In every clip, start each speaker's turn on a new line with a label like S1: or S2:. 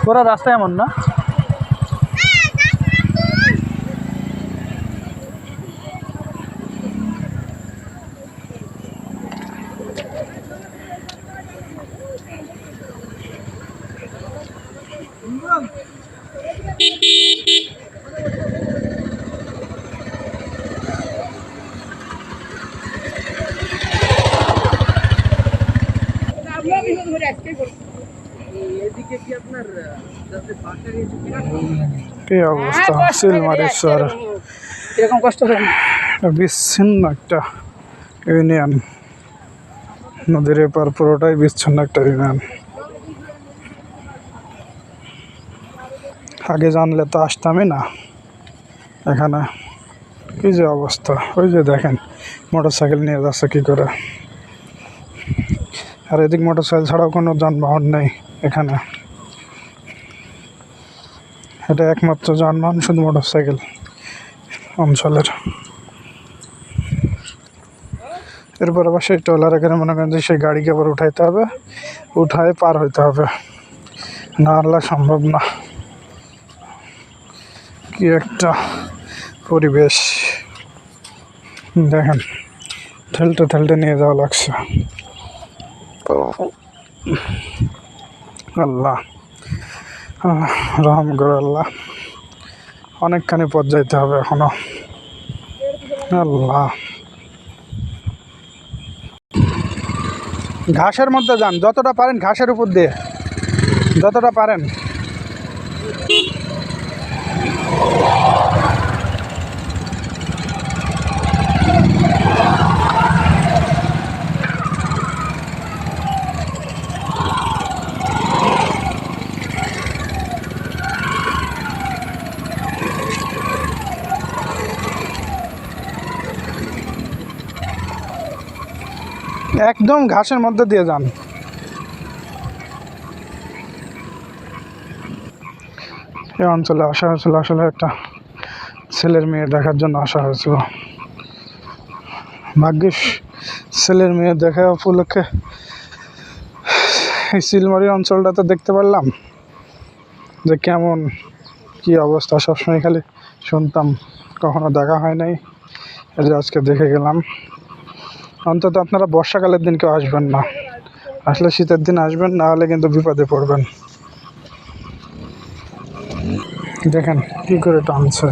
S1: পুরো রাস্তা এমন না? কি অবস্থা চিলমারি শহর, এরকম কষ্ট হয় বিচ্ছিন্ন একটা ইউনিয়ন, নদীর এপার পুরোটাই বিচ্ছিন্ন একটা ইউনিয়ন। আগে জানলে তো আসতামই না এখানে। কি যে অবস্থা, ওই যে দেখেন মোটরসাইকেল নিয়ে যাচ্ছে কি করে, আর এদিক মোটরসাইকেল ছাড়াও কোনো যানবাহন নেই এখানে। এটা একমাত্র যানবাহন শুধু মোটরসাইকেল অঞ্চলের। এরপর আবার সেই ট্রলার এখানে মনে করেন যে সেই গাড়িকে আবার উঠাইতে হবে, উঠায় পার হইতে হবে, না হলে সম্ভব না। কি একটা পরিবেশ দেখেন, ঠেলতে ঠেলতে নিয়ে যাওয়া লাগছে। আল্লাহ রহম করে আল্লাহ, অনেকখানি পথ যাইতে হবে এখনো। আল্লাহ, ঘাসের মধ্যে যান যতটা পারেন, ঘাসের উপর দিয়ে যতটা পারেন। একদম ঘাসের মধ্যে দিয়ে যান। এই অঞ্চলে আসা হয়েছিল আসলে একটা ছেলের মেয়ে দেখার জন্য আসা হয়েছিল। ভাগ্যিস ছেলের মেয়ে দেখা উপলক্ষে এই চিলমারি অঞ্চলটাতে দেখতে পারলাম যে কেমন কি অবস্থা। সবসময় খালি শুনতাম, কখনো দেখা হয় নাই, এই যে আজকে দেখে গেলাম। অন্তত আপনারা বর্ষাকালের দিন কেউ আসবেন না, আসলে শীতের দিন আসবেন, না হলে কিন্তু বিপদে পড়বেন। দেখেন কি করে টানছে,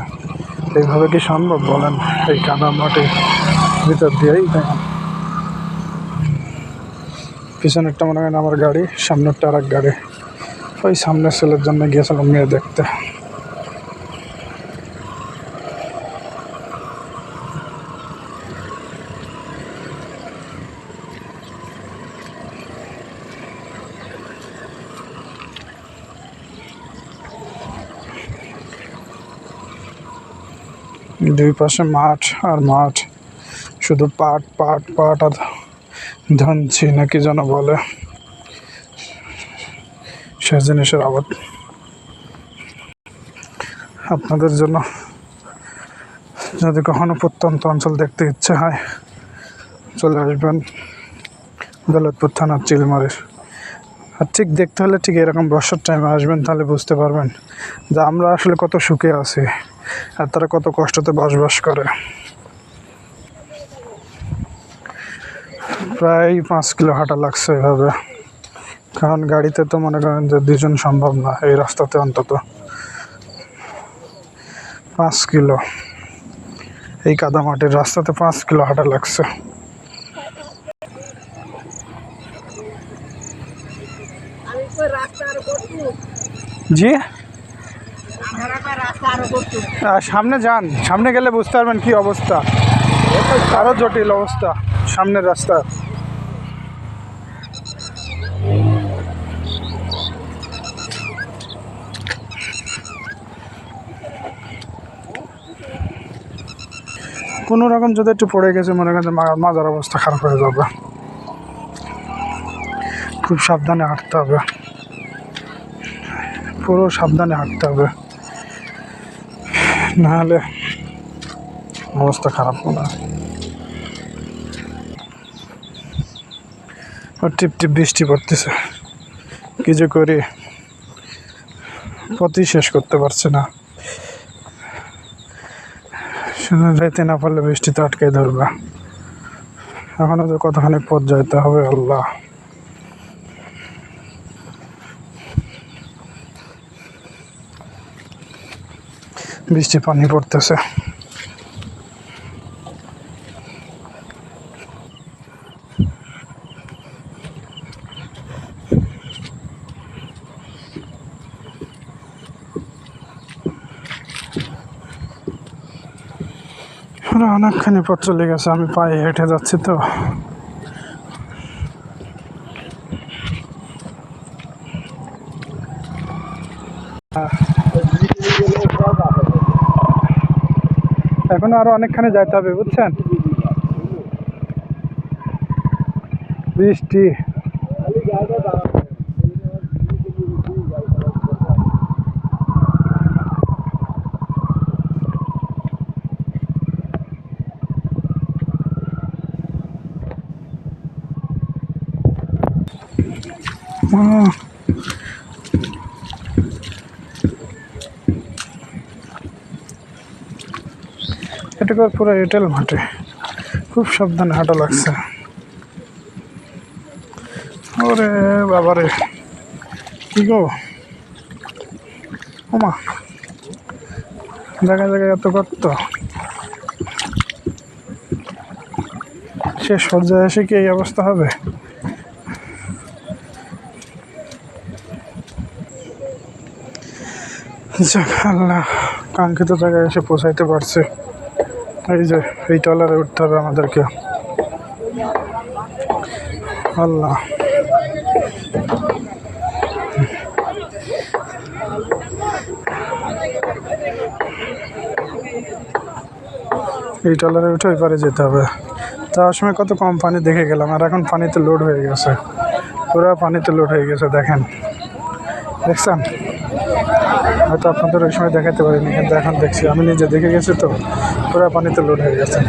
S1: এইভাবে কি সম্ভব বলেন? এই কাদা মাটির ভিতর দিয়েই দেখেন, পিছনেরটা মনে হয় আমার গাড়ি, সামনেরটা আর এক গাড়ি। ওই সামনের ছেলের জন্য গিয়েছিলাম মেয়ে দেখতে। দুই পাশে মাঠ আর মাঠ, শুধু পাট পাট পাট আর ধানছি নাকি যেন বলে, সে জিনিসের আবাদ। আপনাদের জন্য যদি কখনো প্রত্যন্ত অঞ্চল দেখতে ইচ্ছে হয়, চলে আসবেন দৌলতপুর থানার চিলমারির। আর ঠিক দেখতে হলে ঠিক এরকম বর্ষার টাইমে আসবেন, তাহলে বুঝতে পারবেন যে আমরা আসলে কত সুখে আছি আর তারা কত কষ্টতে বসবাস করে। প্রায় 5 কিলো হাঁটা লাগছে এভাবে, কারণ গাড়িতে তো মনে করেন যে 2 জন সম্ভব না এই রাস্তাতে। অন্তত 5 কিলো এই কাদামাটির রাস্তাতে 5 কিলো হাঁটা লাগছে। জি সামনে যান, সামনে গেলে বুঝতে পারবেন কি অবস্থা, আরো জটিল অবস্থা সামনের রাস্তা। কোনো রকম যদি একটু পড়ে গেছে মনে করেন মাজার অবস্থা খারাপ হয়ে যাবে, খুব সাবধানে হাঁটতে হবে। পুরো সাবধানে হাঁটতে হবে, নাহলে অবস্থা খারাপ হবে। টিপ টিপ বৃষ্টি পড়তেছে, কি যে করি পথই শেষ করতে পারছে না। যাইতে না পারলে বৃষ্টিতে আটকে ধরবে। এখনো তো কতখানি পথ যাইতে হবে আল্লাহ। বৃষ্টি পানি পড়তেছে। অনেকখানি পথ চলে গেছে, আমি পায়ে হেঁটে যাচ্ছি তো। এখনো আরো অনেকখানি যাইতে হবে বুঝছেন, বৃষ্টি। এটা পুরো এঁটেল মাঠে, খুব সাবধানে হাঁটা লাগছে। ওরে বাবারে, কি গো ওমা, জায়গায় জায়গায় এত গর্ত। শেষ পর্যায়ে এসে কি এই অবস্থা হবে? যাক আল্লাহ, কাঙ্ক্ষিত জায়গায় এসে পৌঁছাইতে পারছে। এই যে এই ট্রলারে উঠতে হবে আমাদেরকে। আল্লাহ, এই ট্রলারে উঠে ওই পারে যেতে হবে। তার সময় কত কম পানি দেখে গেলাম, আর এখন পানিতে লোড হয়ে গেছে, পুরো পানিতে লোড হয়ে গেছে। দেখেন, দেখছেন? হয়তো আপনাদের ওই সময় দেখাতে পারিনি, কিন্তু এখন দেখছি, আমি নিজে দেখে গেছি তো, পুরো পানিতে লোড হয়ে গেছে।